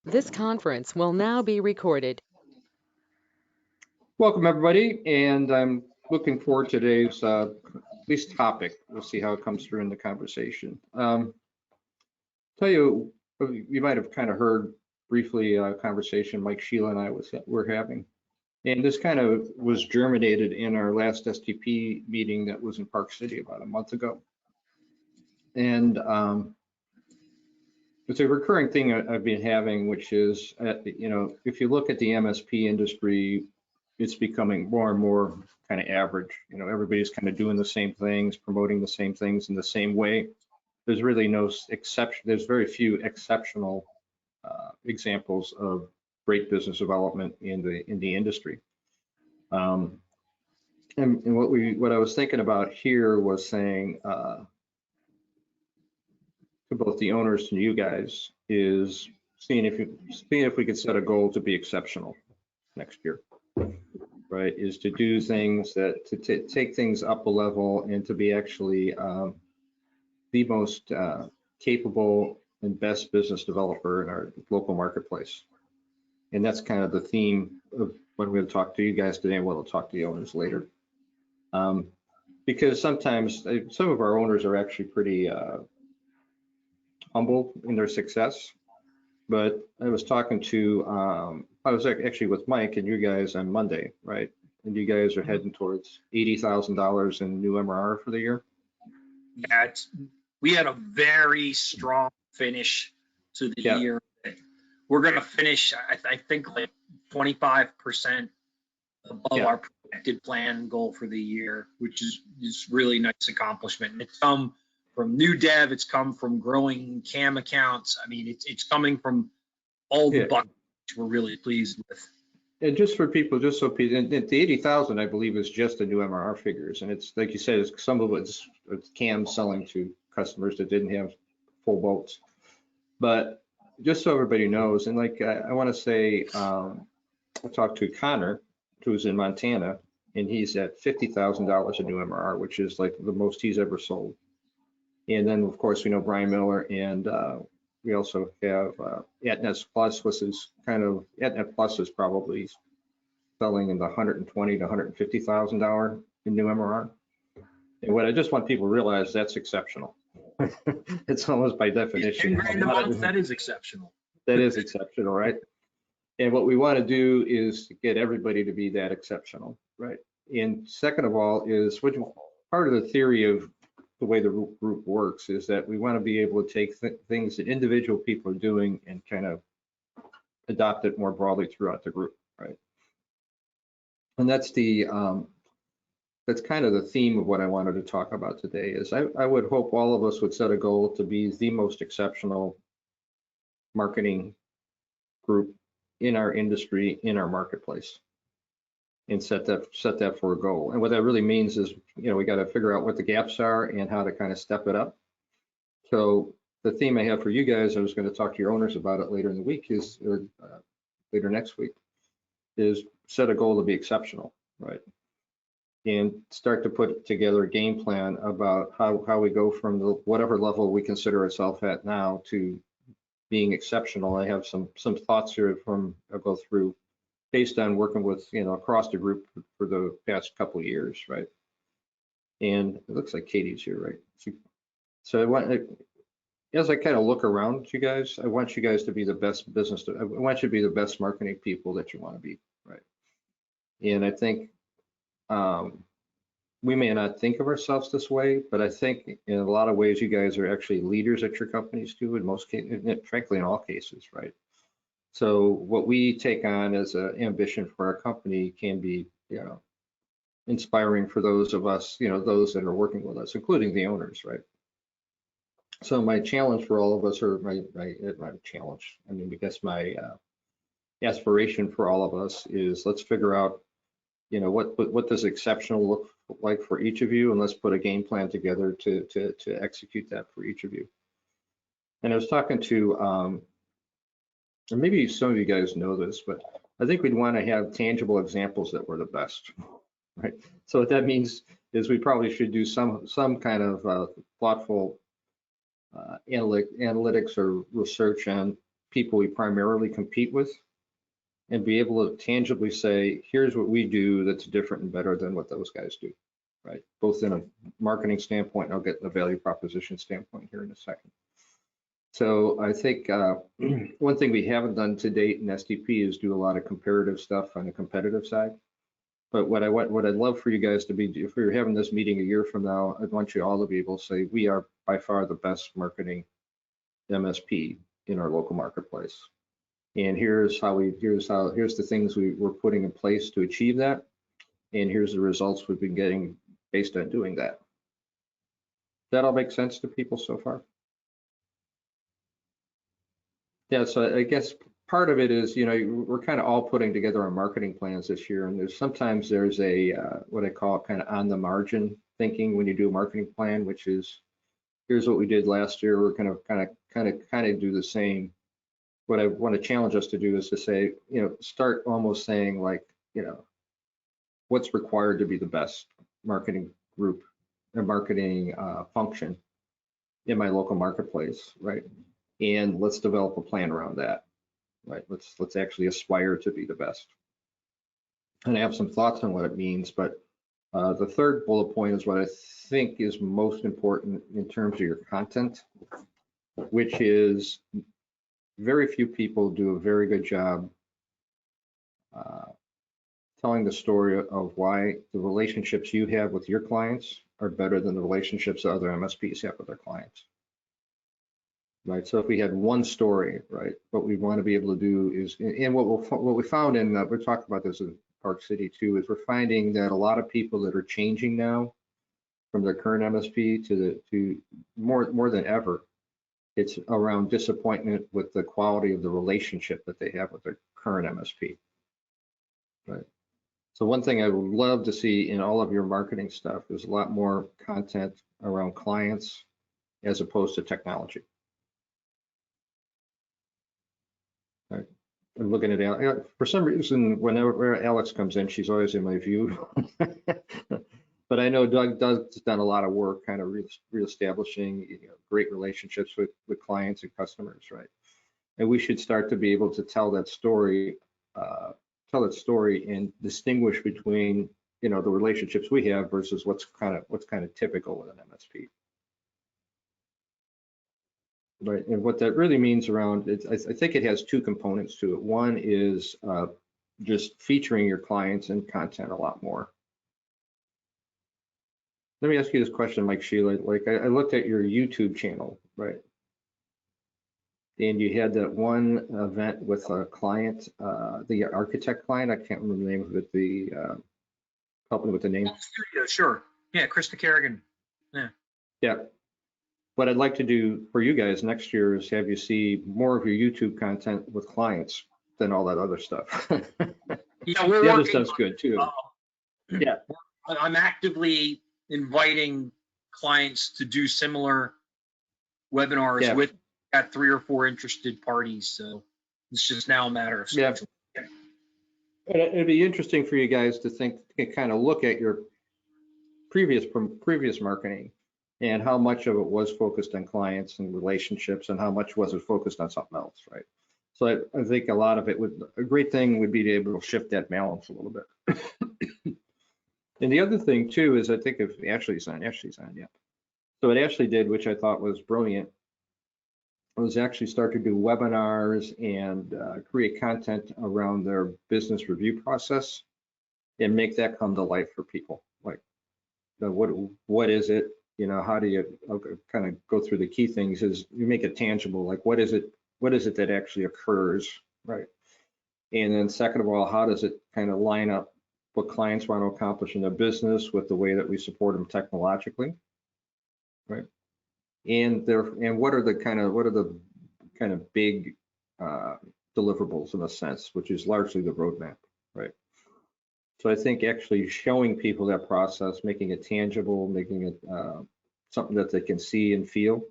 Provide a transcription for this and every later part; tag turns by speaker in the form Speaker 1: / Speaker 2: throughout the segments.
Speaker 1: This conference will now be recorded.
Speaker 2: Welcome, everybody, and I'm looking forward to today's at least topic. We'll see how it comes through in the conversation. Tell you, you might have kind of heard briefly a conversation Mike, Sheila, and I were having, and this kind of was germinated in our last STP meeting that was in Park City about a month ago, and it's a recurring thing I've been having, which is, if you look at the MSP industry, it's becoming more and more kind of average. Everybody's kind of doing the same things, promoting the same things in the same way. There's really no exception. There's very few exceptional examples of great business development in the industry. And what I was thinking about here was saying to both the owners and you guys is seeing if we could set a goal to be exceptional next year. Right, is to do things that to take things up a level and to be actually the most capable and best business developer in our local marketplace. And that's kind of the theme of what we're going to talk to you guys today, and we'll talk to the owners later. Because sometimes some of our owners are actually pretty humble in their success. But I was talking to, I was actually with Mike and you guys on Monday, right? And you guys are heading towards $80,000 in new MRR for the year.
Speaker 3: Yeah, we had a very strong finish to the year. We're going to finish, I think, like 25% above our projected plan goal for the year, which is really nice accomplishment. And it's come from new dev, it's come from growing CAM accounts. I mean, it's coming from all the buckets we're really pleased with.
Speaker 2: And just for people, the 80,000, I believe, is just the new MRR figures. And it's like you said, some of it's CAM selling to customers that didn't have full boats. But just so everybody knows, and like I want to say, I talked to Connor, who's in Montana, and he's at $50,000 in new MRR, which is like the most he's ever sold. And then, of course, we know Brian Miller, and we also have AtNet Plus, which is kind of, AtNet Plus is probably selling in the $120,000 to $150,000 in new MRR. And what I just want people to realize, that's exceptional. It's almost by definition.
Speaker 3: That is exceptional.
Speaker 2: That is exceptional, right? And what we want to do is get everybody to be that exceptional, right? And second of all is, which part of the theory of the way the group works is that we want to be able to take things that individual people are doing and kind of adopt it more broadly throughout the group, right? And that's that's kind of the theme of what I wanted to talk about today. Is I would hope all of us would set a goal to be the most exceptional marketing group in our industry, in our marketplace, and set that for a goal. And what that really means is, we got to figure out what the gaps are and how to kind of step it up. So the theme I have for you guys, I was going to talk to your owners about it later in the week, is later next week, is set a goal to be exceptional, right? And start to put together a game plan about how we go from whatever level we consider ourselves at now to being exceptional. I have some thoughts here I'll go through, based on working with, across the group for the past couple of years, right? And it looks like Katie's here, right? So as I kind of look around you guys, I want you guys to be the best I want you to be the best marketing people that you want to be, right? And I think we may not think of ourselves this way, but I think in a lot of ways, you guys are actually leaders at your companies too, in most cases, frankly, in all cases, right? So what we take on as an ambition for our company can be, inspiring for those of us, those that are working with us, including the owners, right? So my challenge for all of us, or my challenge, I guess my aspiration for all of us is, let's figure out, what does exceptional look like for each of you, and let's put a game plan together to execute that for each of you. And I was talking to, and maybe some of you guys know this, but I think we'd want to have tangible examples that were the best, right? So what that means is we probably should do some kind of thoughtful analytics or research on people we primarily compete with and be able to tangibly say, here's what we do that's different and better than what those guys do, right? Both in a marketing standpoint, and I'll get the value proposition standpoint here in a second. So I think one thing we haven't done to date in SDP is do a lot of comparative stuff on the competitive side. But what I'd love for you guys to be, if we were having this meeting a year from now, I'd want you all to be able to say, we are by far the best marketing MSP in our local marketplace. And here's the things we're putting in place to achieve that. And here's the results we've been getting based on doing that. That all make sense to people so far? Yeah, so I guess part of it is, we're kind of all putting together our marketing plans this year, and sometimes there's a what I call kind of on the margin thinking when you do a marketing plan, which is, here's what we did last year. We're kind of do the same. What I want to challenge us to do is to say, start almost saying like, what's required to be the best marketing group or marketing function in my local marketplace, right? And let's develop a plan around that, right? Let's actually aspire to be the best. And I have some thoughts on what it means, but the third bullet point is what I think is most important in terms of your content, which is very few people do a very good job telling the story of why the relationships you have with your clients are better than the relationships that other MSPs have with their clients. Right, so if we had one story, right, what we want to be able to do is, and what we found in, we're talking about this in Park City too, is we're finding that a lot of people that are changing now from their current MSP to more than ever, it's around disappointment with the quality of the relationship that they have with their current MSP, right? So one thing I would love to see in all of your marketing stuff is a lot more content around clients as opposed to technology. Right. I'm looking at Alex. For some reason, whenever Alex comes in, she's always in my view. But I know Doug's done a lot of work kind of reestablishing great relationships with clients and customers, right? And we should start to be able to tell that story and distinguish between the relationships we have versus what's kind of typical with an MSP. Right, and what that really means around it, I think it has two components to it. One is just featuring your clients and content a lot more. Let me ask you this question, Mike Sheila. Like I looked at your YouTube channel, right? And you had that one event with a client, the architect client. I can't remember the name of it. Help me with the name.
Speaker 3: Sure. Yeah, Krista Kerrigan. Yeah.
Speaker 2: Yeah. What I'd like to do for you guys next year is have you see more of your YouTube content with clients than all that other stuff.
Speaker 3: Yeah, we're
Speaker 2: the other stuff's good too.
Speaker 3: Yeah, I'm actively inviting clients to do similar webinars with got 3 or 4 interested parties. So it's just now a matter of scheduling.
Speaker 2: Yeah. It'd be interesting for you guys to kind of look at your previous marketing and how much of it was focused on clients and relationships and how much was it focused on something else, right? So I think a lot of it a great thing would be to be able to shift that balance a little bit. And the other thing too is I think if Ashley's on, yeah. So what Ashley did, which I thought was brilliant, was actually start to do webinars and create content around their business review process and make that come to life for people. Like, what is it? How do you kind of go through the key things is you make it tangible. Like, what is it that actually occurs, right? And then second of all, how does it kind of line up what clients want to accomplish in their business with the way that we support them technologically, right? And what are the kind of big deliverables in a sense, which is largely the roadmap, right? So I think actually showing people that process, making it tangible, making it something that they can see and feel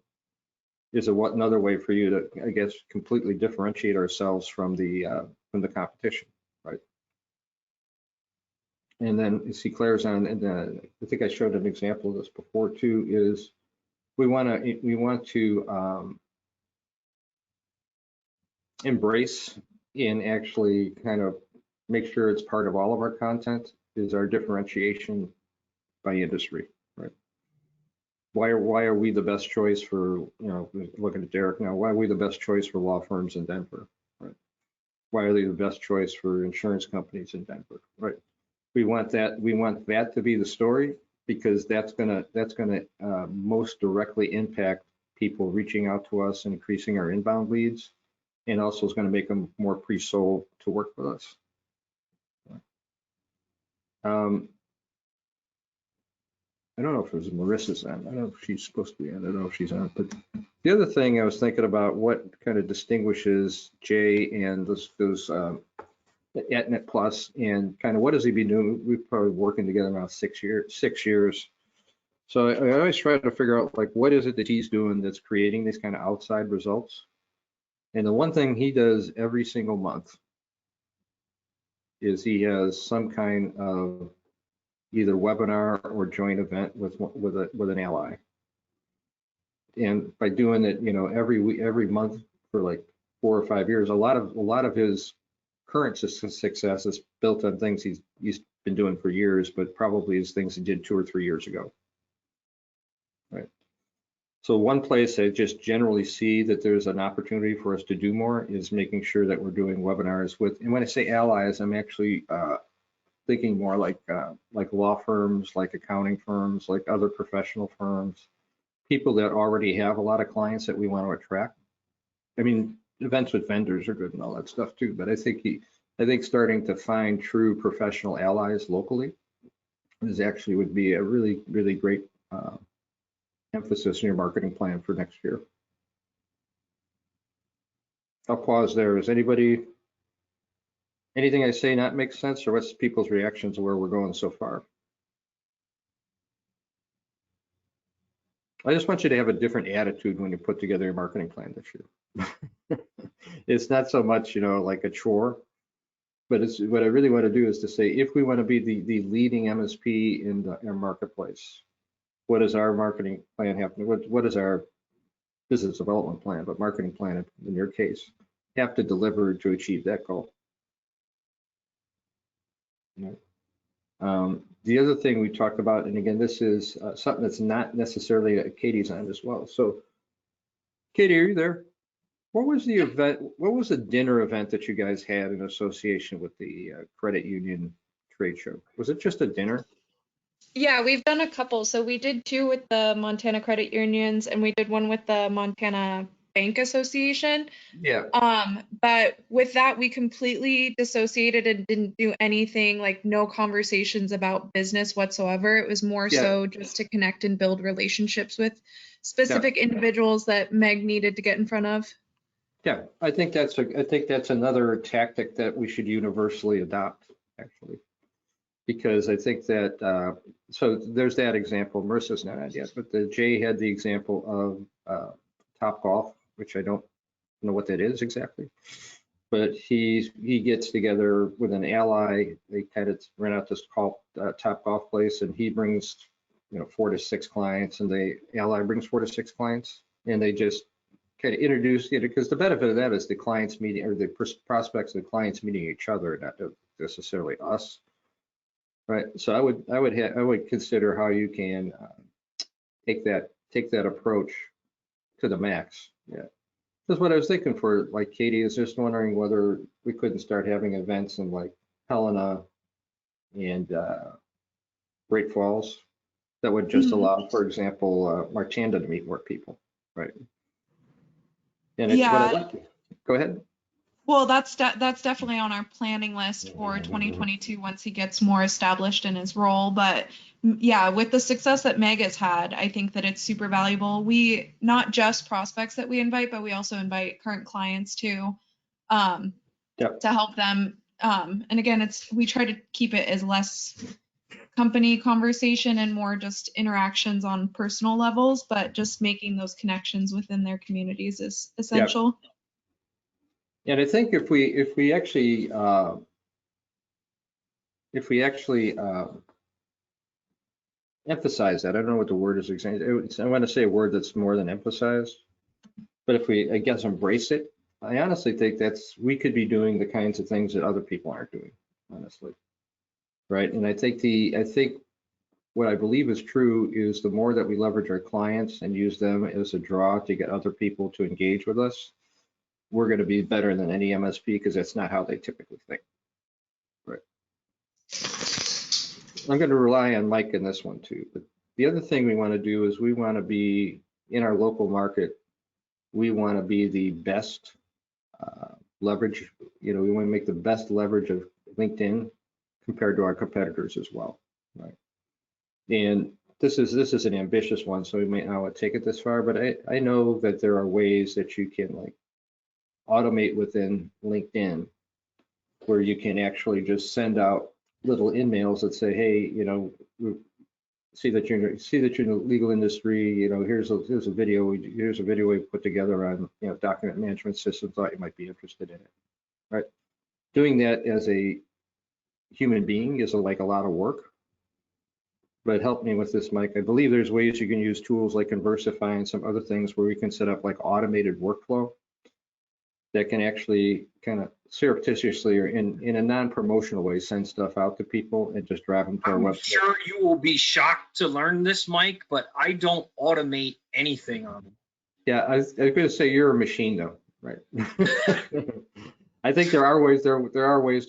Speaker 2: is another way for you to, I guess, completely differentiate ourselves from the competition, right? And then you see Claire's on, and I think I showed an example of this before too, is we want to embrace and actually kind of make sure it's part of all of our content is our differentiation by industry, right? Why are we the best choice for, looking at Derek now, why are we the best choice for law firms in Denver, right? Why are they the best choice for insurance companies in Denver, right? We want that to be the story, because that's gonna most directly impact people reaching out to us and increasing our inbound leads, and also is going to make them more pre-sold to work with us. I don't know if it was Marissa's on. I don't know if she's supposed to be on. I don't know if she's on. But the other thing I was thinking about, what kind of distinguishes Jay and those AtNet Plus, and kind of what has he been doing? We've probably working together now 6 years. So I always try to figure out, like, what is it that he's doing that's creating these kind of outside results? And the one thing he does every single month is he has some kind of either webinar or joint event with an ally. And by doing it, every month for like 4 or 5 years, a lot of his current success is built on things he's been doing for years, but probably is things he did 2 or 3 years ago. Right. So one place I just generally see that there's an opportunity for us to do more is making sure that we're doing webinars with, and when I say allies, I'm actually thinking more like law firms, like accounting firms, like other professional firms, people that already have a lot of clients that we want to attract. I mean, events with vendors are good and all that stuff too, but I think starting to find true professional allies locally would be a really, really great emphasis in your marketing plan for next year. I'll pause there. Is anything I say not make sense, or what's people's reactions to where we're going so far? I just want you to have a different attitude when you put together your marketing plan this year. It's not so much, like a chore, but it's what I really want to do is to say, if we want to be the leading MSP in our marketplace, what does our marketing plan have? What is our business development plan, but marketing plan in your case, have to deliver to achieve that goal? The other thing we talked about, and again, this is something that's not necessarily Katie's on as well. So, Katie, are you there? What was the event? What was the dinner event that you guys had in association with the credit union trade show? Was it just a dinner?
Speaker 4: Yeah, we've done a couple. So we did 2 with the Montana Credit Unions, and we did one with the Montana Bank Association.
Speaker 2: Yeah.
Speaker 4: But with that, we completely dissociated and didn't do anything, like no conversations about business whatsoever. It was more so just to connect and build relationships with specific individuals that Meg needed to get in front of.
Speaker 2: Yeah, I think that's another tactic that we should universally adopt, actually, because I think that so there's that example. Marissa's not on yet, but Jay had the example of Top Golf, which I don't know what that is exactly, but he gets together with an ally. They kind of rent out this Top Golf place, and he brings 4 to 6 clients, and the ally brings 4 to 6 clients, and they just kind of introduce it, because the benefit of that is the clients meeting, or the prospects of the clients meeting each other, not necessarily us, right? So I would consider how you can take that approach to the max. Yeah, that's what I was thinking for, like, Katie is just wondering whether we couldn't start having events in like Helena and Great Falls that would just allow, for example, Marchanda to meet more people, right? And it's what I like. Go ahead.
Speaker 4: Well, that's definitely on our planning list for 2022 once he gets more established in his role. But yeah, with the success that Meg has had, I think that it's super valuable. We not just prospects that we invite, but we also invite current clients too, to help them. And again, we try to keep it as less company conversation and more just interactions on personal levels, but just making those connections within their communities is essential.
Speaker 2: And I think if we actually emphasize that, I don't know what the word is exactly. I want to say a word that's more than emphasized, but if we, I guess, embrace it, I honestly think we could be doing the kinds of things that other people aren't doing, honestly. Right. And I think what I believe is true is the more that we leverage our clients and use them as a draw to get other people to engage with us, we're going to be better than any MSP because that's not how they typically think. Right. I'm going to rely on Mike in this one too. But the other thing we want to do is we want to be in our local market. We want to be the best leverage. We want to make the best leverage of LinkedIn compared to our competitors as well. Right. And this is an ambitious one, so we might not want to take it this far, but I know that there are ways that you can like automate within LinkedIn where you can actually just send out little emails that say, hey, we see that you're in the legal industry, here's a video we put together on document management system, thought you might be interested in it. Right. Doing that as a human being is like a lot of work. But help me with this, Mike. I believe there's ways you can use tools like Conversify and some other things where we can set up like automated workflow that can actually kind of surreptitiously or in a non-promotional way send stuff out to people and just drive them to our
Speaker 3: I'm
Speaker 2: website.
Speaker 3: sure you will be shocked to learn this, Mike, but I don't automate anything on them.
Speaker 2: Yeah, I was going to say you're a machine though, right? I think there are ways to automate
Speaker 3: There are ways,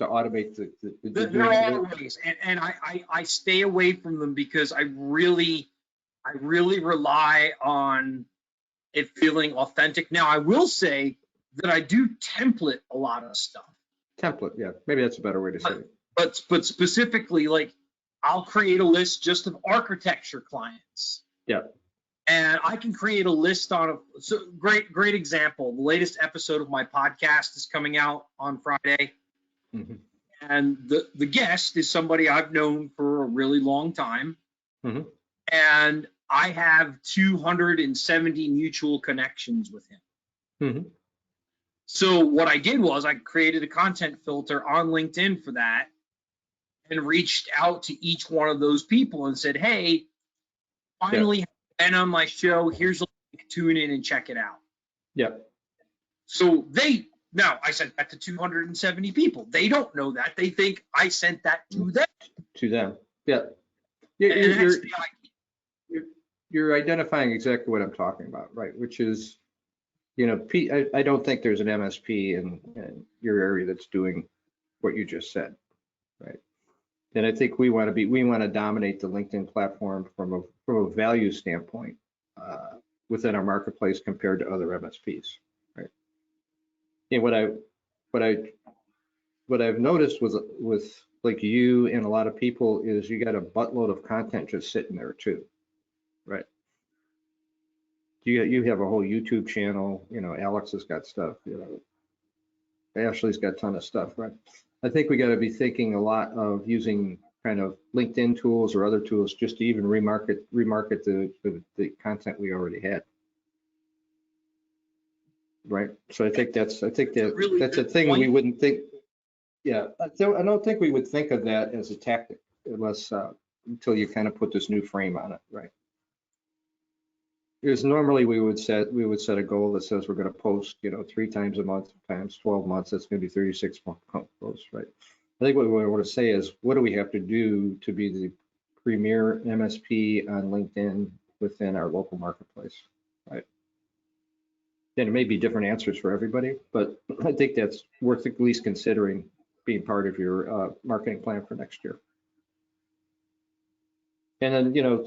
Speaker 3: and I stay away from them because I really rely on it feeling authentic. Now, I will say that I do template a lot of stuff.
Speaker 2: Template, yeah, maybe that's a better way to say it.
Speaker 3: But specifically, like I'll create a list just of architecture clients.
Speaker 2: Yeah.
Speaker 3: And I can create a list great example. The latest episode of my podcast is coming out on Friday.
Speaker 2: Mm-hmm.
Speaker 3: And the guest is somebody I've known for a really long time.
Speaker 2: Mm-hmm.
Speaker 3: And I have 270 mutual connections with him.
Speaker 2: Mm-hmm.
Speaker 3: So what I did was I created a content filter on LinkedIn for that and reached out to each one of those people and said, hey, finally been on my show. Here's a link, tune in and check it out.
Speaker 2: Yep.
Speaker 3: So now I sent that to 270 people. They don't know that. They think I sent that to them.
Speaker 2: To them. Yeah. You're identifying exactly what I'm talking about, right? Which is, I don't think there's an MSP in your area that's doing what you just said, right? And I think we want to dominate the LinkedIn platform from a value standpoint within our marketplace compared to other MSPs, right? And what I've noticed with like you and a lot of people is you got a buttload of content just sitting there too, right? You have a whole YouTube channel, Alex has got stuff, Ashley's got a ton of stuff, right? I think we got to be thinking a lot of using kind of LinkedIn tools or other tools just to even remarket the content we already had. Right. So I think that's a thing we wouldn't think. Yeah, I don't think we would think of that as a tactic unless until you kind of put this new frame on it, right? Because normally we would set a goal that says we're going to post, 3 times a month times 12 months. That's going to be 36 posts, right? I think what we want to say is, what do we have to do to be the premier MSP on LinkedIn within our local marketplace, right? And it may be different answers for everybody, but I think that's worth at least considering being part of your marketing plan for next year. And then,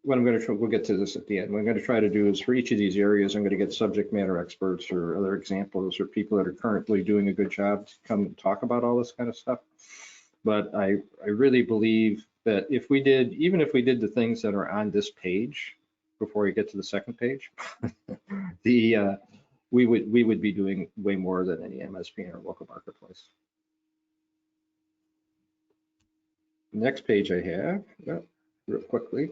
Speaker 2: what I'm going to try, we'll get to this at the end. What I'm going to try to do is for each of these areas, I'm going to get subject matter experts or other examples or people that are currently doing a good job to come and talk about all this kind of stuff. But I really believe that even if we did the things that are on this page before you get to the second page, we would be doing way more than any MSP in our local marketplace. Next page I have, real quickly.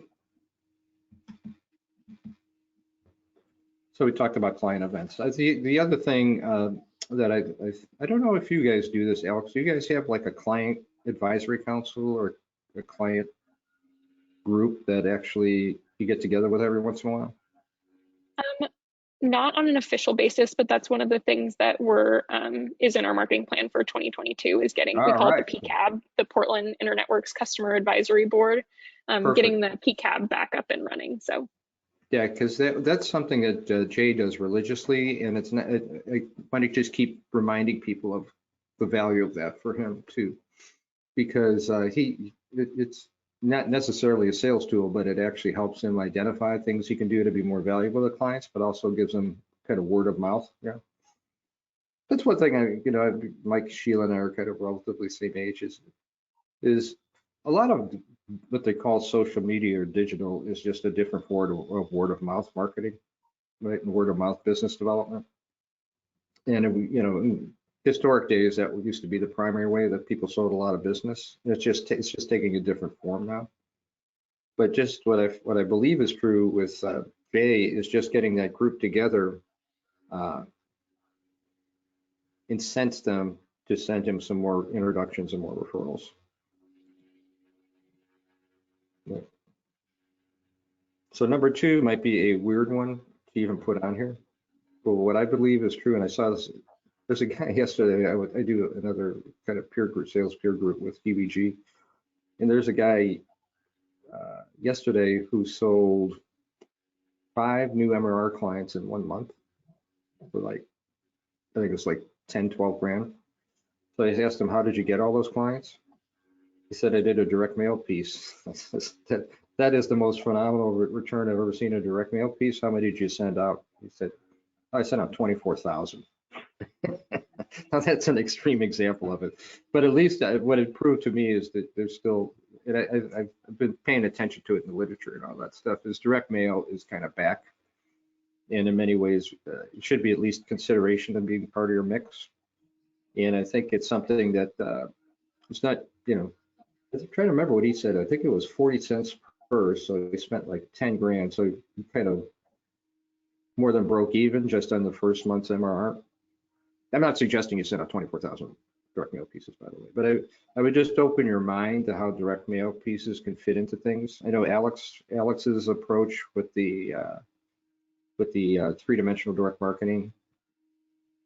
Speaker 2: So we talked about client events. The other thing that I don't know if you guys do this, Alex. Do you guys have like a client advisory council or a client group that actually you get together with every once in a while?
Speaker 5: Not on an official basis, but that's one of the things that is in our marketing plan for 2022 is getting, we call it the PCAB, the Portland Internetworks Customer Advisory Board, getting the PCAB back up and running. So
Speaker 2: yeah, because that's something that Jay does religiously, and it's not. I want to just keep reminding people of the value of that for him too, because it's not necessarily a sales tool, but it actually helps him identify things he can do to be more valuable to clients, but also gives them kind of word of mouth. Yeah, that's one thing. Mike, Sheila, and I are kind of relatively same age. Is a lot of what they call social media or digital is just a different form of word of mouth marketing, right? And word of mouth business development. And in historic days, that used to be the primary way that people sold a lot of business. It's just taking a different form now. But just what I believe is true with Jay is just getting that group together, incent them to send him some more introductions and more referrals. Yeah. So number 2 might be a weird one to even put on here. But what I believe is true, and I saw this, there's a guy yesterday, I do another kind of peer group, sales peer group with DBG. And there's a guy yesterday who sold 5 new MRR clients in 1 month for like, I think it's like 10, 12 grand. So I asked him, how did you get all those clients? He said, I did a direct mail piece. That is the most phenomenal return I've ever seen a direct mail piece. How many did you send out? He said, I sent out 24,000. Now that's an extreme example of it, but at least what it proved to me is that there's still, and I've been paying attention to it in the literature and all that stuff, is direct mail is kind of back. And in many ways, it should be at least consideration of being part of your mix. And I think it's something that it's not, I'm trying to remember what he said. I think it was 40 cents per, so he spent like 10 grand. So he kind of more than broke even just on the first month's MRR. I'm not suggesting you send out 24,000 direct mail pieces, by the way, but I would just open your mind to how direct mail pieces can fit into things. I know Alex's approach with the 3-dimensional direct marketing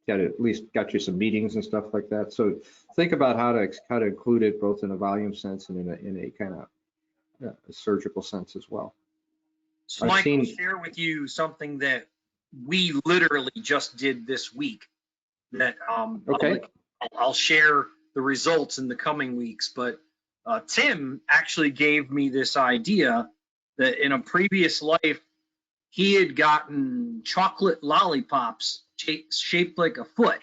Speaker 2: at least got you some meetings and stuff like that. So think about how to include it both in a volume sense and in a kind of a surgical sense as well.
Speaker 3: So Mike, I'll share with you something that we literally just did this week that
Speaker 2: okay.
Speaker 3: I'll share the results in the coming weeks, but Tim actually gave me this idea that in a previous life, he had gotten chocolate lollipops shaped like a foot.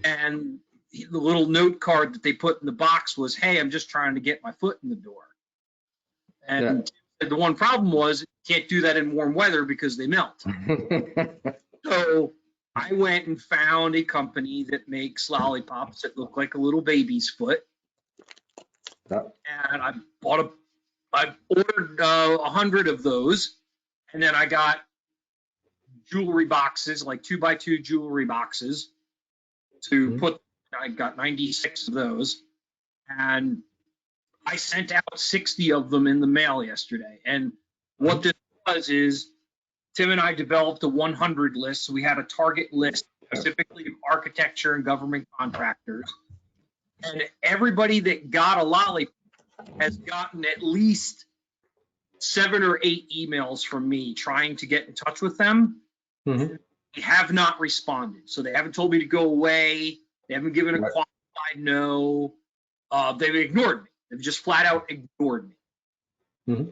Speaker 3: And the little note card that they put in the box was, hey, I'm just trying to get my foot in the door. And the one problem was you can't do that in warm weather because they melt. So I went and found a company that makes lollipops that look like a little baby's foot. And I ordered 100 of those. And then I got jewelry boxes, like 2x2 jewelry boxes to put. I got 96 of those. And I sent out 60 of them in the mail yesterday. And what this was is Tim and I developed a 100 list. So we had a target list specifically of architecture and government contractors. And everybody that got a lollipop has gotten at least 7 or 8 emails from me trying to get in touch with them. They have not responded. So they haven't told me to go away. They haven't given a qualified no. They've ignored me. They've just flat out ignored me.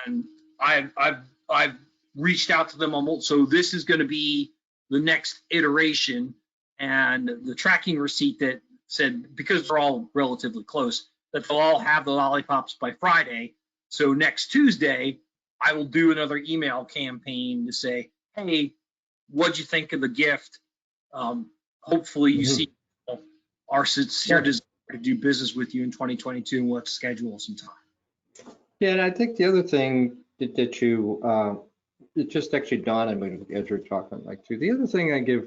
Speaker 3: And I've reached out to them almost. So this is going to be the next iteration, and the tracking receipt that said, because they're all relatively close, that they'll all have the lollipops by Friday. So next Tuesday, I will do another email campaign to say, hey, what'd you think of the gift? Hopefully you see our sincere desire to do business with you in 2022, and let's schedule some time.
Speaker 2: Yeah, and I think the other thing that you, it just actually dawned on me as you're talking, like, too. The other thing I give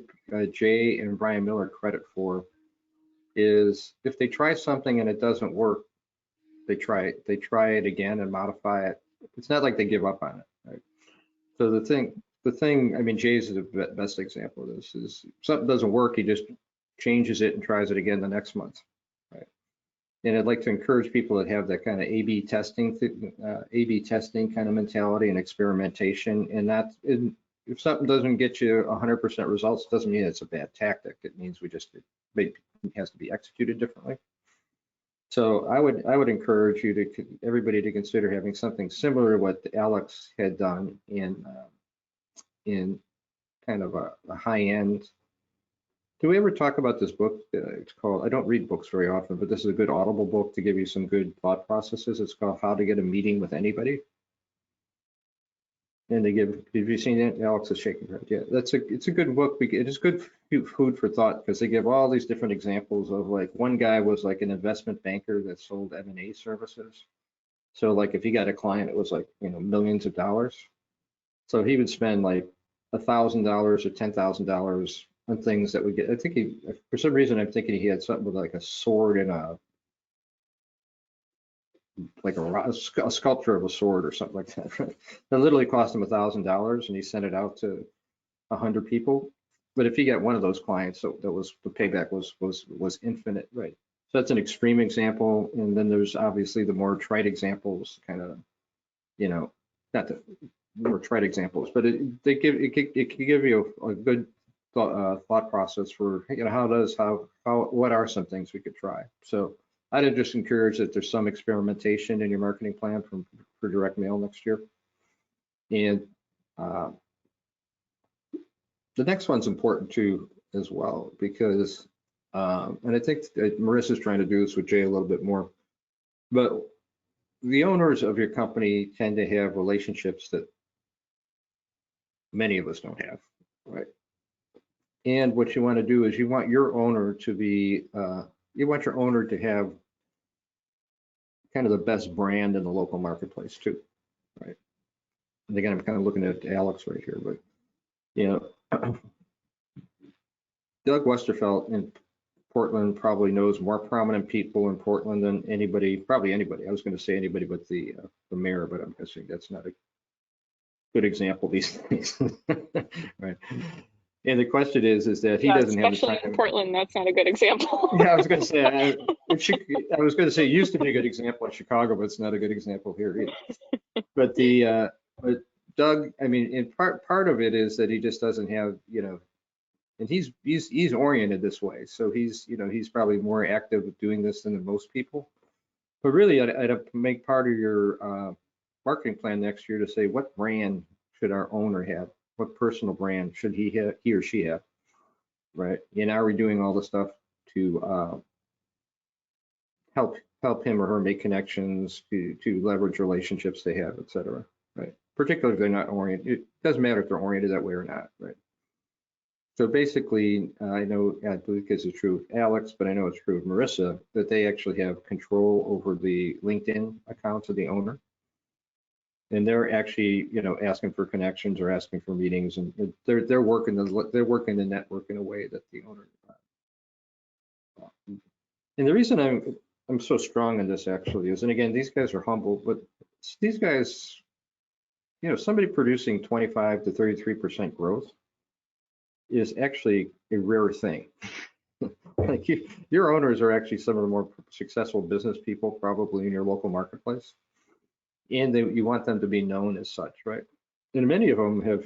Speaker 2: Jay and Brian Miller credit for is if they try something and it doesn't work, they try it again and modify it. It's not like they give up on it, right? So the thing, the thing, I mean, Jay's is the best example of this, is something doesn't work, he just changes it and tries it again the next month, right? And I'd like to encourage people that have that kind of A/B testing kind of mentality and experimentation, and if something doesn't get you 100% results, doesn't mean it's a bad tactic. It means it has to be executed differently. So I would encourage everybody to consider having something similar to what Alex had done in kind of a high end. Do we ever talk about this book? It's called, I don't read books very often, but this is a good Audible book to give you some good thought processes. It's called How to Get a Meeting with Anybody. And have you seen it? Alex is shaking her head. Yeah, it's a good book. It is good food for thought, because they give all these different examples of, like, one guy was like an investment banker that sold M&A services. So like if he got a client, it was like, millions of dollars. So he would spend like $1,000 or $10,000 on things that would get, I think for some reason, I'm thinking he had something with like a sword and a sculpture of a sword or something like that. That literally cost him $1,000, and he sent it out to 100 people. But if you get one of those clients, that was the payback was infinite, right? So that's an extreme example. And then there's obviously the more trite examples, kind of, not the more trite examples, but it can give you a good thought process for, what are some things we could try. So I'd just encourage that there's some experimentation in your marketing plan for direct mail next year. And the next one's important too as well, because, and I think that Marissa's trying to do this with Jay a little bit more, but the owners of your company tend to have relationships that many of us don't have, right? And what you want to do is you want your owner to have kind of the best brand in the local marketplace too, right? And again, I'm kind of looking at Alex right here, but Doug Westerfeld in Portland probably knows more prominent people in Portland than probably anybody. I was going to say anybody but the mayor, but I'm guessing that's not a good example these days, right? And the question is that he doesn't have the time.
Speaker 5: Especially in Portland, that's not a good example.
Speaker 2: Yeah, I was going to say, it used to be a good example in Chicago, but it's not a good example here either. But but Doug, I mean, in part of it is that he just doesn't have, and he's oriented this way. So he's probably more active with doing this than most people. But really, I'd make part of your marketing plan next year to say, what brand should our owner have? What personal brand should he or she have, right? And are we doing all the stuff to help him or her make connections, to leverage relationships they have, et cetera, right? Particularly if they're not oriented. It doesn't matter if they're oriented that way or not, right? So basically, I believe this is true of Alex, but I know it's true of Marissa, that they actually have control over the LinkedIn accounts of the owner. And they're actually, asking for connections or asking for meetings, and they're working the network in a way that the owner. And the reason I'm so strong in this actually is, and again, these guys are humble, but these guys, somebody producing 25 to 33% growth is actually a rare thing. Like your owners are actually some of the more successful business people probably in your local marketplace. And you want them to be known as such, right? And many of them have,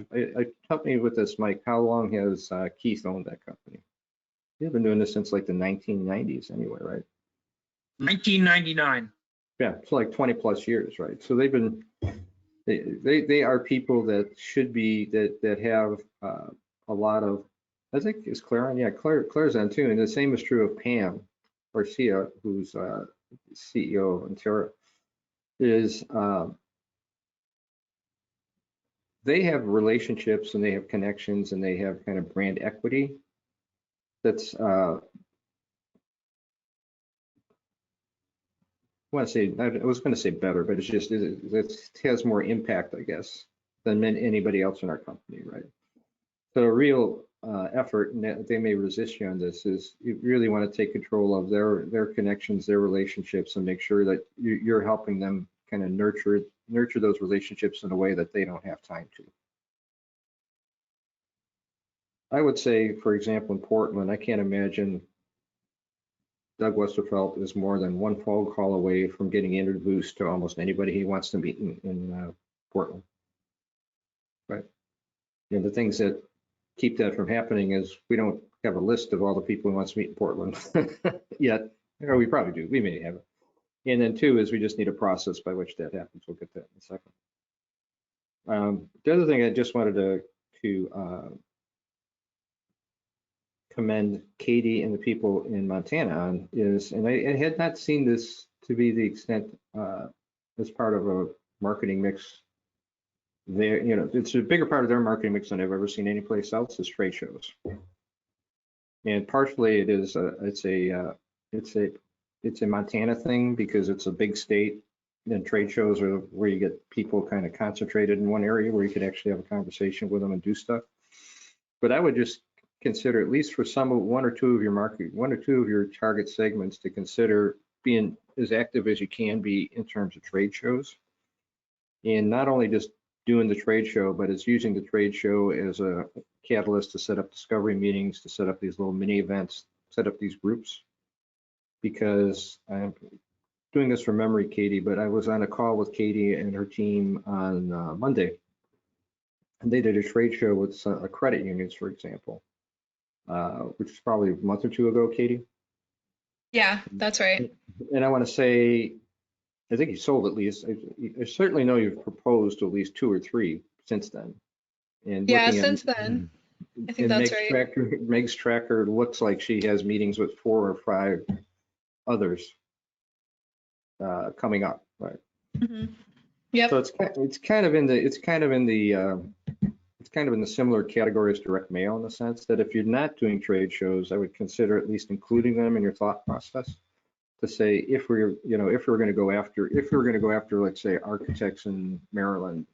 Speaker 2: help me with this, Mike, how long has Keith owned that company? You've been doing this since like the 1990s anyway, right?
Speaker 3: 1999.
Speaker 2: Yeah, it's like 20 plus years, right? So they are people that should be, that have a lot of, I think, is Claire on? Yeah, Claire's on too. And the same is true of Pam Garcia, who's CEO of Ontario. Is they have relationships and they have connections and they have kind of brand equity that's I was going to say better, but it's just it has more impact, I guess, than anybody else in our company, right? So a real effort, and they may resist you on this, is you really want to take control of their connections, their relationships, and make sure that you're helping them kind of nurture those relationships in a way that they don't have time to. I would say, for example, in Portland, I can't imagine Doug Westerfeld is more than one phone call away from getting introduced to almost anybody he wants to meet in Portland. Right. And the things that keep that from happening is we don't have a list of all the people he wants to meet in Portland yet. Or we probably do. We may have it. And then two is we just need a process by which that happens. We'll get that in a second. The other thing I just wanted to commend Katie and the people in Montana on is, and I had not seen this to be the extent as part of a marketing mix there, you know, it's a bigger part of their marketing mix than I've ever seen anyplace else, is trade shows. And partially it is it's a Montana thing because it's a big state, and trade shows are where you get people kind of concentrated in one area where you could actually have a conversation with them and do stuff. But I would just consider, at least for one or two of your target segments, to consider being as active as you can be in terms of trade shows. And not only just doing the trade show, but it's using the trade show as a catalyst to set up discovery meetings, to set up these little mini events, set up these groups. Because I'm doing this from memory, Katie, but I was on a call with Katie and her team on Monday, and they did a trade show with credit unions, for example, which is probably a month or two ago, Katie.
Speaker 4: Yeah, that's right.
Speaker 2: And I want to say, I think you sold at least, I certainly know you've proposed at least 2 or 3 since then. And
Speaker 4: Yeah,
Speaker 2: looking
Speaker 4: since then, I think that's right.
Speaker 2: Meg's tracker looks like she has meetings with 4 or 5 others coming up, right?
Speaker 4: Mm-hmm. Yep.
Speaker 2: So it's kind of in the similar category as direct mail, in the sense that if you're not doing trade shows, I would consider at least including them in your thought process. To say, if we're going to go after, let's say, architects in Maryland,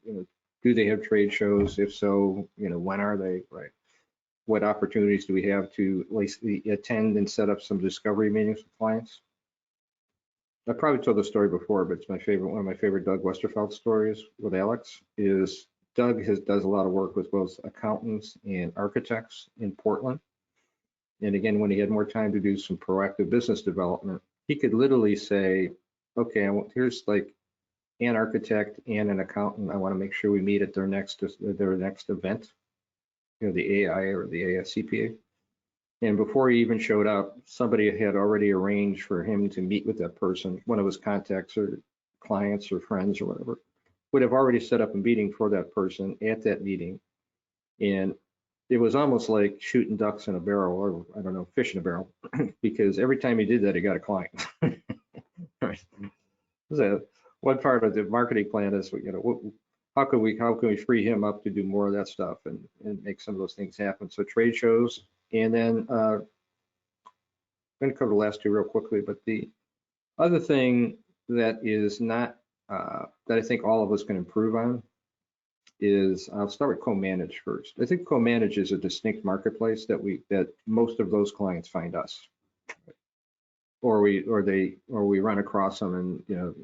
Speaker 2: do they have trade shows? If so, when are they, right? What opportunities do we have to at least attend and set up some discovery meetings with clients? I probably told the story before, but it's one of my favorite Doug Westerfeld stories with Alex. Is Doug does a lot of work with both accountants and architects in Portland. And again, when he had more time to do some proactive business development, he could literally say, okay, here's like an architect and an accountant. I want to make sure we meet at their next event, the AI or the ASCPA. And before he even showed up, somebody had already arranged for him to meet with that person. One of his contacts or clients or friends or whatever would have already set up a meeting for that person at that meeting. And it was almost like shooting ducks in a barrel, or I don't know, fish in a barrel, because every time he did that, he got a client. Right. So one part of the marketing plan is, how can we free him up to do more of that stuff and make some of those things happen? So trade shows, and then I'm going to cover the last 2 real quickly. But the other thing that is not that I think all of us can improve on is, I'll start with co-manage first. I think co-manage is a distinct marketplace that most of those clients find us, or we run across them, and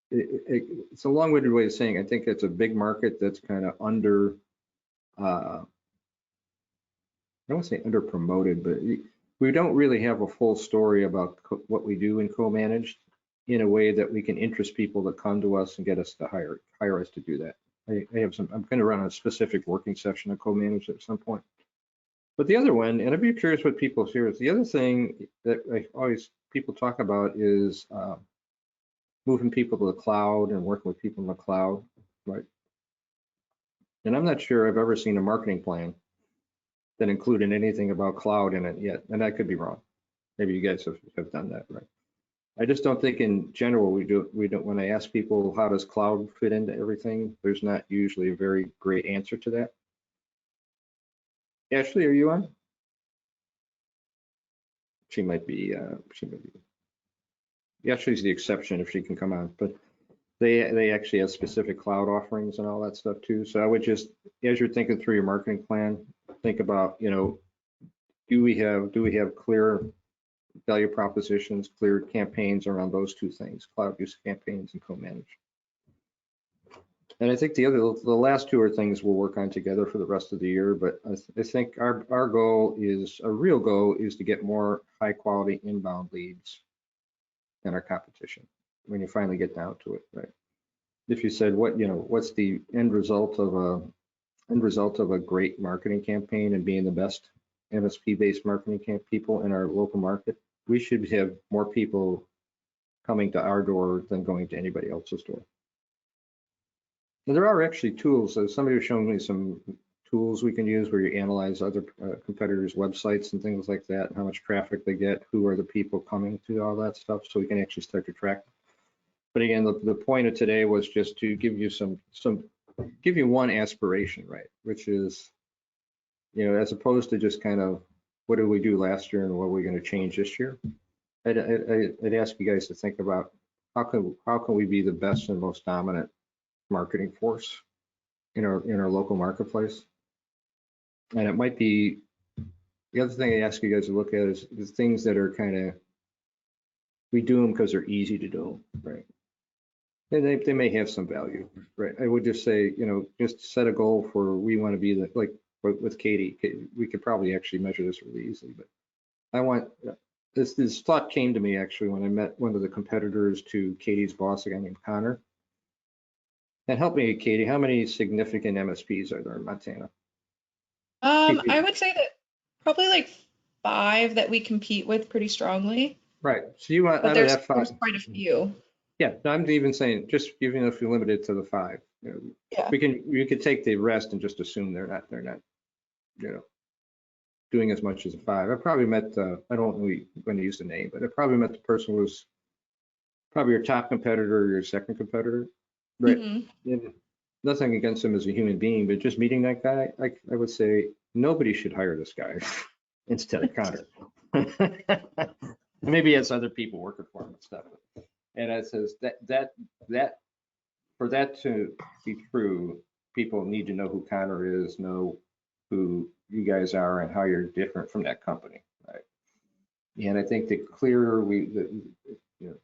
Speaker 2: it's a long-winded way of saying I think it's a big market that's kind of under, I don't want to say under promoted, but we don't really have a full story about what we do in co-managed in a way that we can interest people to come to us and get us to hire us to do that. I'm going to run a specific working session of co-managed at some point. But the other one, and I'd be curious what people hear, is the other thing that people talk about is moving people to the cloud and working with people in the cloud, right? And I'm not sure I've ever seen a marketing plan that included anything about cloud in it yet, and I could be wrong. Maybe you guys have done that, right? I just don't think in general we don't. When I ask people how does cloud fit into everything, there's not usually a very great answer to that. Ashley, are you on? She might be. Ashley's the exception if she can come on, but they actually have specific cloud offerings and all that stuff too. So I would just, as you're thinking through your marketing plan, think about, do we have clear value propositions, clear campaigns around those 2 things, cloud use campaigns and co-manage. And I think the last two are things we'll work on together for the rest of the year. But I think our real goal is to get more high quality inbound leads than our competition when you finally get down to it, right? If you said what's the end result of a great marketing campaign and being the best MSP based marketing people in our local market, we should have more people coming to our door than going to anybody else's door. And there are actually tools. So somebody was showing me some tools we can use where you analyze other competitors' websites and things like that, and how much traffic they get, who are the people coming to all that stuff, so we can actually start to track. But again, the point of today was just to give you give you one aspiration, right? Which is, as opposed to just kind of what did we do last year and what are we going to change this year? I'd ask you guys to think about how can we be the best and most dominant marketing force in our local marketplace. And it might be, the other thing I ask you guys to look at is the things that are kind of, we do them because they're easy to do, right? And they may have some value, right? I would just say, just set a goal for, we want to be like with Katie, we could probably actually measure this really easily, but I want, this thought came to me actually when I met one of the competitors to Katie's boss, a guy named Connor. And help me, Katie, how many significant MSPs are there in Montana?
Speaker 4: I would say that probably like 5 that we compete with pretty strongly.
Speaker 2: Right. So you want
Speaker 4: But
Speaker 2: out of
Speaker 4: there's
Speaker 2: that 5.
Speaker 4: quite a few.
Speaker 2: Yeah, no, I'm even saying, just even if you limit it to the 5,
Speaker 4: Yeah.
Speaker 2: we could take the rest and just assume they're not, doing as much as a 5. I probably met, I don't know when to use the name, but I probably met the person who was probably your top competitor or your second competitor. Right.
Speaker 4: Mm-hmm.
Speaker 2: And nothing against him as a human being, but just meeting that guy, I would say nobody should hire this guy instead of Connor. Maybe he has other people working for him and stuff. And it says that for that to be true, people need to know who Connor is, know who you guys are, and how you're different from that company, right? And I think the clearer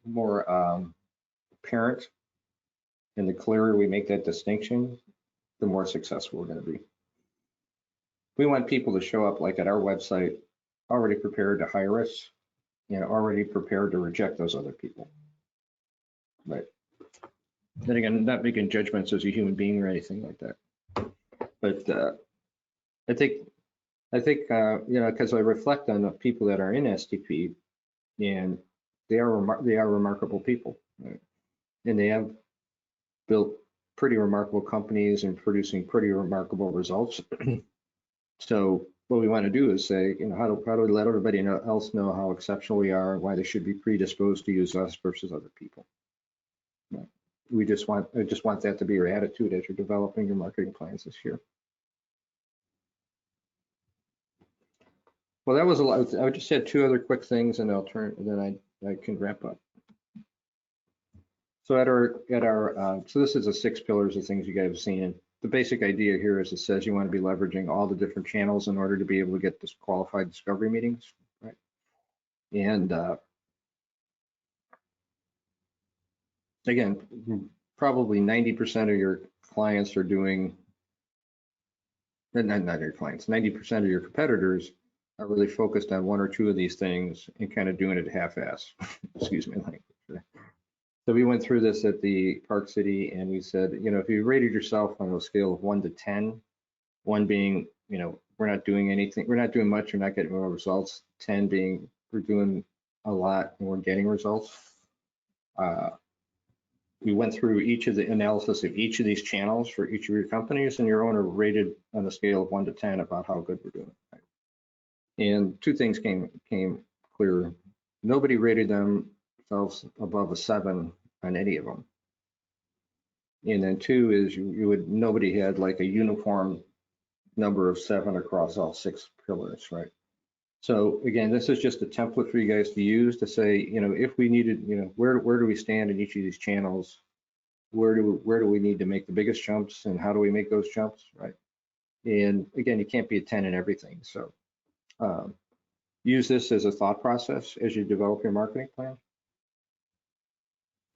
Speaker 2: more apparent, and the clearer we make that distinction, the more successful we're going to be. We want people to show up like at our website, already prepared to hire us, already prepared to reject those other people. Right. Then again, not making judgments as a human being or anything like that. But I think because I reflect on the people that are in STP, and they are remarkable people, right? And they have built pretty remarkable companies and producing pretty remarkable results. So what we want to do is say, how do we let everybody else know how exceptional we are and why they should be predisposed to use us versus other people. Right. I just want that to be your attitude as you're developing your marketing plans this year. Well, that was a lot. I just had 2 other quick things, and then I can wrap up. So so this is the 6 pillars of things you guys have seen. The basic idea here is it says you want to be leveraging all the different channels in order to be able to get this qualified discovery meetings, right? And again, probably 90% of your clients are doing, not your clients, 90% of your competitors are really focused on 1 or 2 of these things and kind of doing it half-ass. Excuse me, language. So we went through this at the Park City, and we said, if you rated yourself on a scale of 1 to 10, 1 being, we're not doing anything, we're not doing much, we're not getting more results, 10 being we're doing a lot and we're getting results. We went through each of the analysis of each of these channels for each of your companies, and your owner rated on a scale of 1 to 10 about how good we're doing. Right? And 2 things came clear. Nobody rated themselves above a 7 on any of them. And then 2 is nobody had like a uniform number of 7 across all 6 pillars, right? So again, this is just a template for you guys to use to say, if we needed, where do we stand in each of these channels? Where do we need to make the biggest jumps, and how do we make those jumps, right? And again, you can't be a 10 in everything. So use this as a thought process as you develop your marketing plan.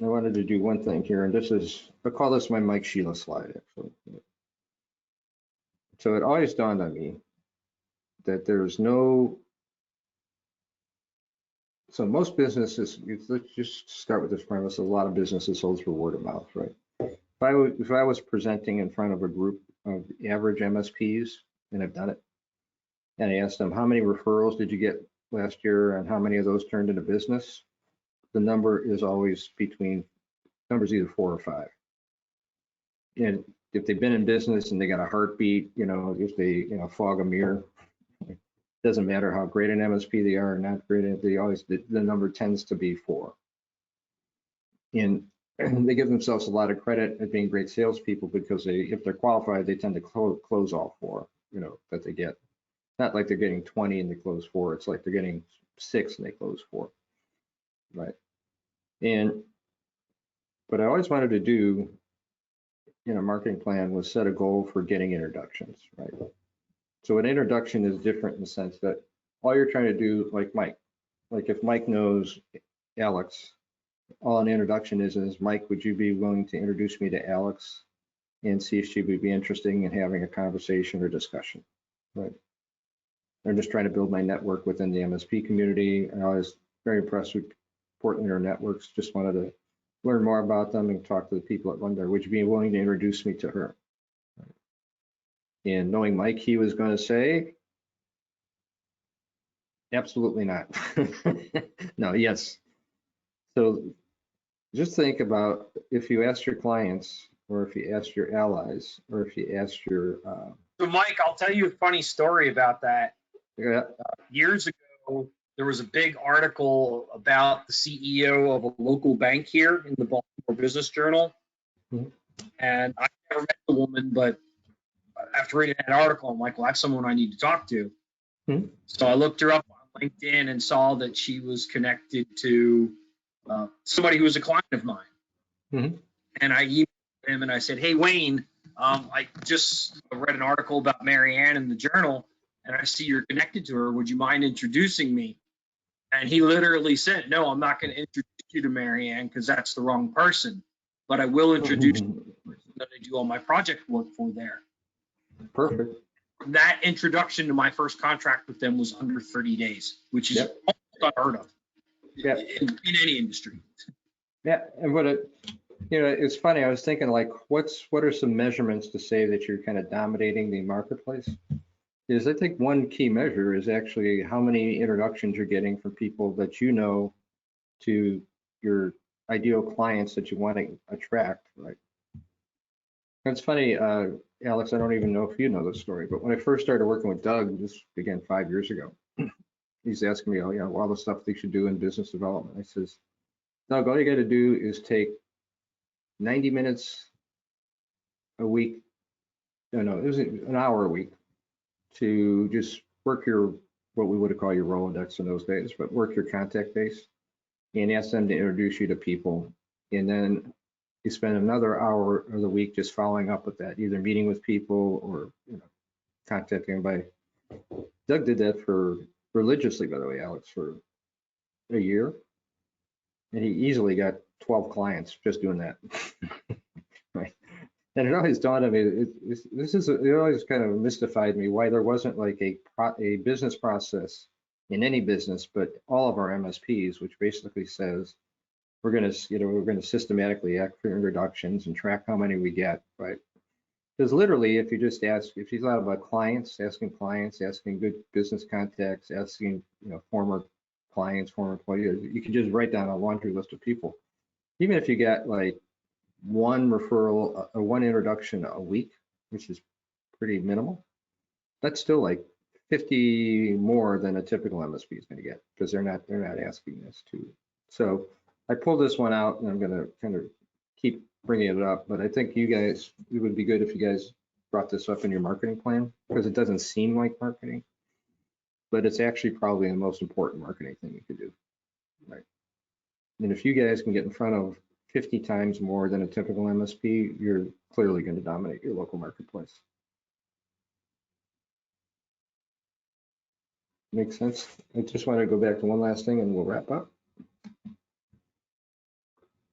Speaker 2: I wanted to do one thing here, and this is, I'll call this my Mike Sheila slide, actually. So it always dawned on me that there's no, so most businesses, let's just start with this premise, a lot of businesses sold through word of mouth, right? If I was presenting in front of a group of average MSPs, and I've done it, and I asked them, how many referrals did you get last year and how many of those turned into business? The number is always numbers either 4 or 5. And if they've been in business and they got a heartbeat, if they, fog a mirror, it doesn't matter how great an MSP they are or not great, the number tends to be 4. And they give themselves a lot of credit at being great salespeople because if they're qualified, they tend to close all 4, that they get. Not like they're getting 20 and they close 4. It's like they're getting 6 and they close 4, right? And what I always wanted to do in a marketing plan was set a goal for getting introductions, right? So an introduction is different in the sense that all you're trying to do, like Mike, like if Mike knows Alex, all an introduction is, Mike, would you be willing to introduce me to Alex and see if she would be interested in having a conversation or discussion, right? I'm just trying to build my network within the MSP community. I was very impressed with Portland Inter Networks, just wanted to learn more about them and talk to the people at London. Would you be willing to introduce me to her? And knowing Mike, he was going to say, absolutely not. No, yes. So just think about if you ask your clients, or if you ask your allies, or if you ask your.
Speaker 3: So Mike, I'll tell you a funny story about that.
Speaker 2: Yeah.
Speaker 3: Years ago, there was a big article about the CEO of a local bank here in the Baltimore Business Journal.
Speaker 2: Mhm.
Speaker 3: And I never met the woman, but after reading that article, I'm like, well, that's someone I need to talk to.
Speaker 2: Mhm.
Speaker 3: So I looked her up on LinkedIn and saw that she was connected to somebody who was a client of mine.
Speaker 2: Mhm.
Speaker 3: And I emailed him and I said, hey, Wayne, I just read an article about Mary Ann in the journal, and I see you're connected to her. Would you mind introducing me? And he literally said, no, I'm not going to introduce you to Mary Ann because that's the wrong person. But I will introduce you to the person that I do all my project work for there.
Speaker 2: Perfect.
Speaker 3: That introduction to my first contract with them was under 30 days, which is almost unheard of in any industry.
Speaker 2: Yeah, and it's funny. I was thinking, like, what are some measurements to say that you're kind of dominating the marketplace? I think one key measure is actually how many introductions you're getting from people that you know to your ideal clients that you want to attract, right? It's funny, Alex, I don't even know if you know this story, but when I first started working with Doug, this began 5 years ago, he's asking me, all the stuff they should do in business development. I says, Doug, all you got to do is take 90 minutes a week. No, it was an hour a week to just work what we would call your Rolodex in those days, but work your contact base and ask them to introduce you to people. And then you spend another hour of the week just following up with that, either meeting with people or contacting by. Doug did that religiously, by the way, Alex, for a year. And he easily got 12 clients just doing that. Right. And it always dawned on me, it always kind of mystified me why there wasn't like a business process in any business, but all of our MSPs, which basically says we're going to systematically act for introductions and track how many we get, right? Because literally, if you thought about clients, asking good business contacts, asking former clients, former employees, you can just write down a laundry list of people. Even if you get like one referral or one introduction a week, which is pretty minimal, that's still like 50 more than a typical MSP is going to get because they're not asking us to. So I pulled this one out and I'm going to kind of keep bringing it up, but I think it would be good if you guys brought this up in your marketing plan because it doesn't seem like marketing, but it's actually probably the most important marketing thing you could do, right? And if you guys can get in front of 50 times more than a typical MSP, you're clearly going to dominate your local marketplace. Makes sense? I just want to go back to one last thing and we'll wrap up.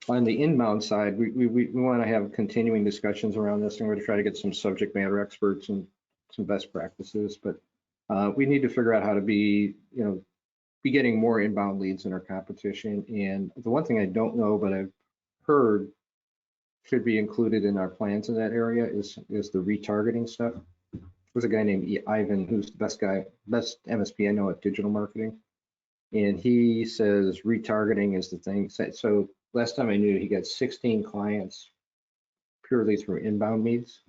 Speaker 2: On the inbound side, we want to have continuing discussions around this, and we're going to try to get some subject matter experts and some best practices. But we need to figure out how to be getting more inbound leads than our competition. And the one thing I don't know, but I've heard should be included in our plans in that area is the retargeting stuff. There's a guy named Ivan who's the best MSP I know at digital marketing. And he says retargeting is the thing. So last time I knew, he got 16 clients purely through inbound meets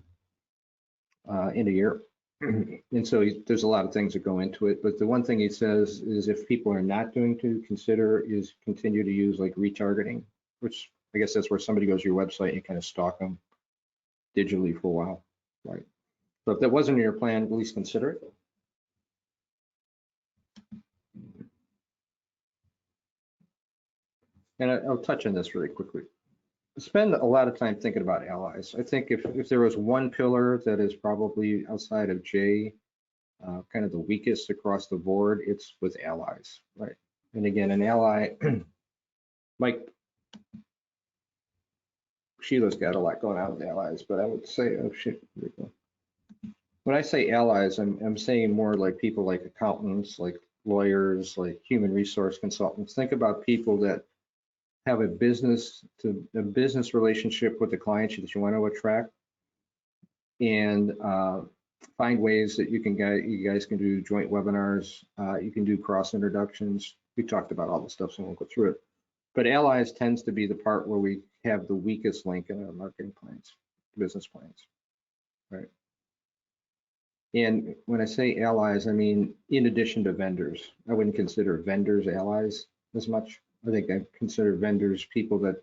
Speaker 2: in a year. And so there's a lot of things that go into it. But the one thing he says is if people are not doing to consider is continue to use like retargeting, which I guess that's where somebody goes to your website and you kind of stalk them digitally for a while, right? So if that wasn't in your plan, at least consider it. And I'll touch on this really quickly. Spend a lot of time thinking about allies. I think if there was one pillar that is probably outside of J, kind of the weakest across the board, it's with allies, right? And again, an ally, Mike, Sheila's got a lot going on with allies, but I would say, oh shit, here we go. When I say allies, I'm saying more like people like accountants, like lawyers, like human resource consultants. Think about people that have a business relationship with the clients that you want to attract, and find ways that you guys can do joint webinars. You can do cross introductions. We talked about all the stuff, so I won't go through it. But allies tends to be the part where we have the weakest link in our marketing plans, business plans, right? And when I say allies, I mean in addition to vendors. I wouldn't consider vendors allies as much. I think I consider vendors people that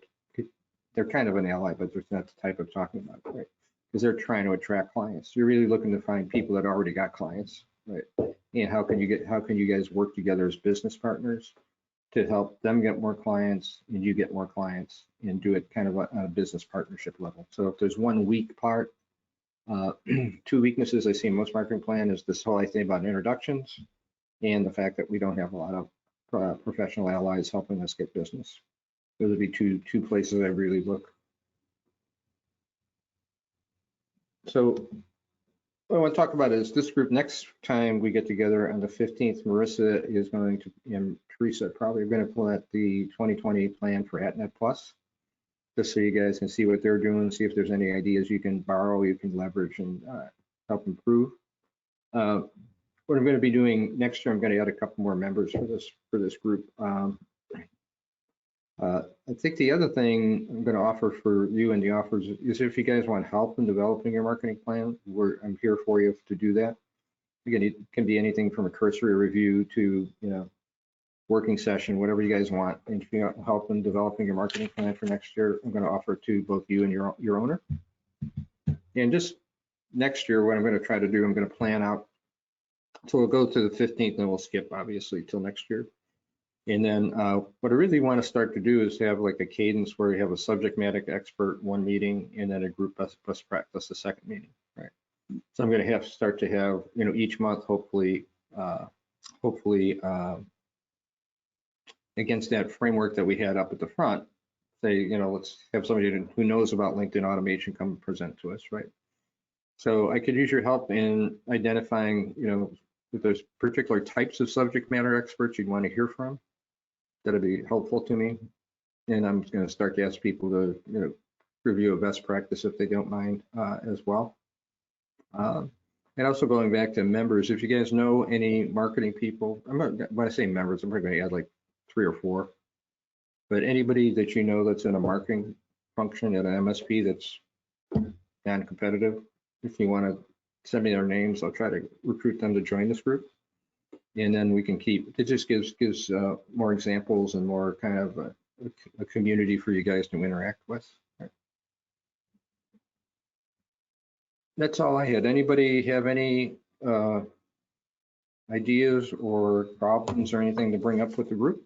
Speaker 2: they're kind of an ally, but they're not the type I'm talking about, right? Because they're trying to attract clients. You're really looking to find people that already got clients, right? And how can you guys work together as business partners to help them get more clients and you get more clients and do it kind of on a business partnership level. So if there's one weak part, two weaknesses I see in most marketing plan is this whole idea about introductions and the fact that we don't have a lot of professional allies helping us get business. Those would be two places I really look. So what I want to talk about is this group. Next time we get together on the 15th, Marissa is going to, and Teresa probably are going to pull out the 2020 plan for AtNet Plus, just so you guys can see what they're doing, see if there's any ideas you can borrow, you can leverage and help improve. What I'm going to be doing next year, I'm going to add a couple more members for this group. I think the other thing I'm going to offer for you and the offers is if you guys want help in developing your marketing plan, I'm here for you to do that. Again, it can be anything from a cursory review to working session, whatever you guys want. And if you want help in developing your marketing plan for next year, I'm going to offer it to both you and your owner. And just next year, what I'm going to try to do, I'm going to plan out. So we'll go to the 15th, and we'll skip obviously till next year. And then what I really want to start to do is have like a cadence where you have a subject matter expert one meeting, and then a group best practice the second meeting, right? So I'm going to start to have each month, hopefully against that framework that we had up at the front, say let's have somebody who knows about LinkedIn automation come present to us, right? So I could use your help in identifying if there's particular types of subject matter experts you'd want to hear from. That'll be helpful to me. And I'm going to start to ask people to review a best practice if they don't mind as well. And also going back to members, if you guys know any marketing people, when I say members, I'm probably going to add like 3 or 4. But anybody that that's in a marketing function at an MSP that's non-competitive, if you want to send me their names, I'll try to recruit them to join this group. And then we can it just gives more examples and more kind of a community for you guys to interact with. Right. That's all I had. Anybody have any ideas or problems or anything to bring up with the group?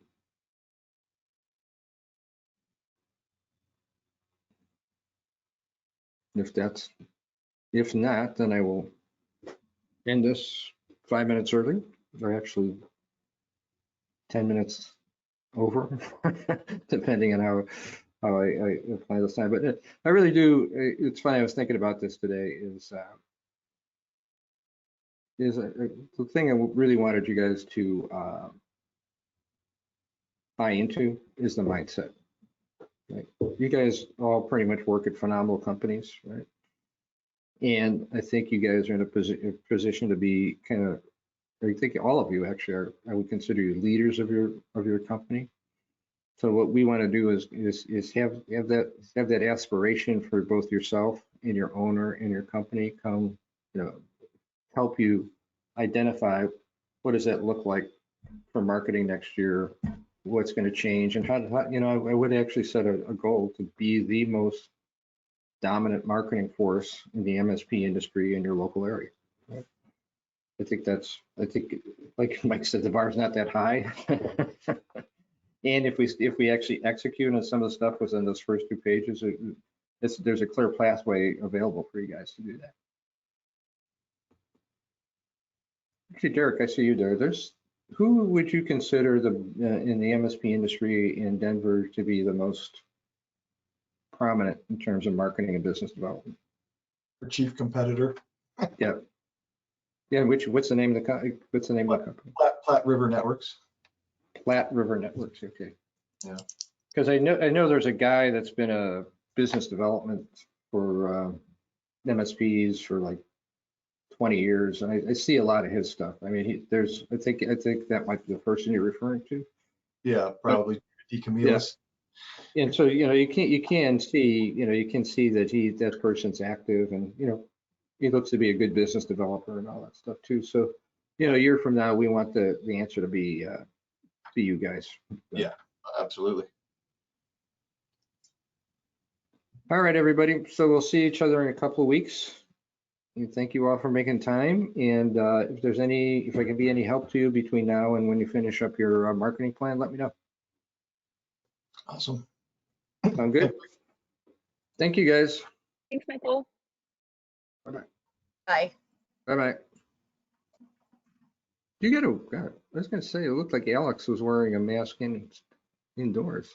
Speaker 2: If not, then I will end this 5 minutes early. Or actually 10 minutes over, depending on how I apply this time. But I really do, it's funny, I was thinking about this today the thing I really wanted you guys to buy into is the mindset. Right? You guys all pretty much work at phenomenal companies, right? And I think you guys are in a position to be kind of, I think all of you actually are, I would consider you leaders of your company. So what we want to do is have that aspiration for both yourself and your owner and your company come, help you identify what does that look like for marketing next year, what's going to change, and how I would actually set a goal to be the most dominant marketing force in the MSP industry in your local area. Right? I think like Mike said, the bar's not that high. And if we actually execute on some of the stuff within those first 2 pages, there's a clear pathway available for you guys to do that. Actually, Derek, I see you there. Who would you consider in the MSP industry in Denver to be the most prominent in terms of marketing and business development?
Speaker 6: Our chief competitor.
Speaker 2: Yeah. Yeah. What's the name of the company?
Speaker 6: Platte River Networks.
Speaker 2: Platte River Networks. Okay.
Speaker 6: Yeah.
Speaker 2: Because I know there's a guy that's been a business development for MSPs for like 20 years, and I see a lot of his stuff. I mean, I think that might be the person you're referring to.
Speaker 6: Yeah, probably Camillus.
Speaker 2: Yeah. And so you can see that that person's active, and he looks to be a good business developer and all that stuff too. So a year from now, we want the answer to be you guys.
Speaker 6: Yeah, absolutely.
Speaker 2: All right, everybody. So we'll see each other in a couple of weeks. And thank you all for making time. And if I can be any help to you between now and when you finish up your marketing plan, let me know.
Speaker 6: Awesome.
Speaker 2: Sound good? Thank you, guys.
Speaker 5: Thanks, Michael.
Speaker 2: Bye-bye.
Speaker 1: Bye.
Speaker 2: Bye-bye. God, I was going to say, it looked like Alex was wearing a mask indoors.